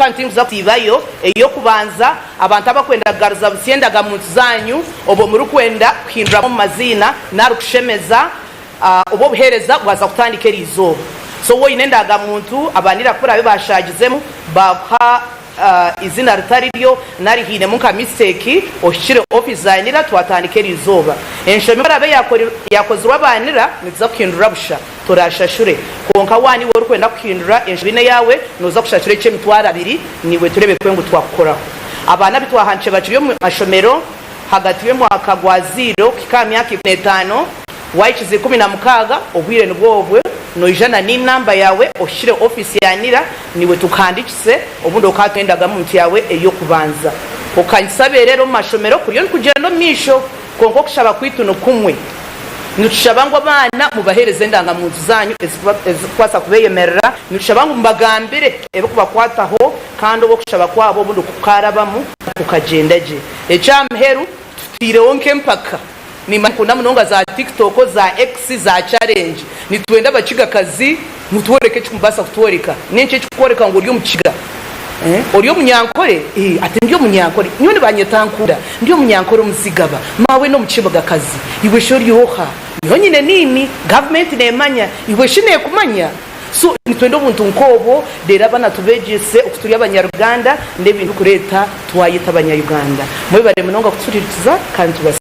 kandi tuza kutibayo eyo kubanza abantu abakwenda kugaruza busya endanga muntu zanyu obo muri kwenda kuhindura mu maziina nari kushemeza obuhereza bwaza kutandika erizooba so woine endanga muntu abanira kuri abe bashagizemu bakha izina ritari ryo nari hine mu ka mistake oshire office zanira twatandika erizooba enshomero abe yakozwe abanira niza kuhindura busha turashashure konka wani wori kwenda kuhindura enshobine yawe noza kushashure emitwaro 2 niwe turebe kwengu twakukoraho abana bitwahanche bakiriyo mu mashomero hagati y'umwaka gwa 0 kika myaka 5 wayikize 16 obwire nibwobwe noijana ni namba yawe oshire office yanira niwe tukandikise obundo okatwendaga muntu yawe eyo kubanza okanyisabe rero mashomero kuriyo kugenda misho konko kushaba kwituno kumwe nutushabango abana mubahereze endanga muntu zanyu ezikwasa kubeyemerera nutushabango mbagambire ebe kubakwataho kandi obo kushaba kwabo obundo kukarabamu kukagendaje ekyamheru tutire wonke mpaka ni makunda munonga za TikTok za X za challenge nitwenda bakiga kazi mutworeke cyumbasa kutworeka nenche cyukoreka ngo ryo mukiga oriyo munyankore ati ndiyo munyankore nyone banyetankura ndiyo munyankore muzigaba mawe no mukibaga kazi iwe shori yoha nyonyine nini government nemanya iwe shine kumanya so nitwenda ubuntu nkobo dera bana tubegese okuturi abanyaruganda ndebintu kureta twayita abanyaruganda mwe bare munonga kutuririza kandi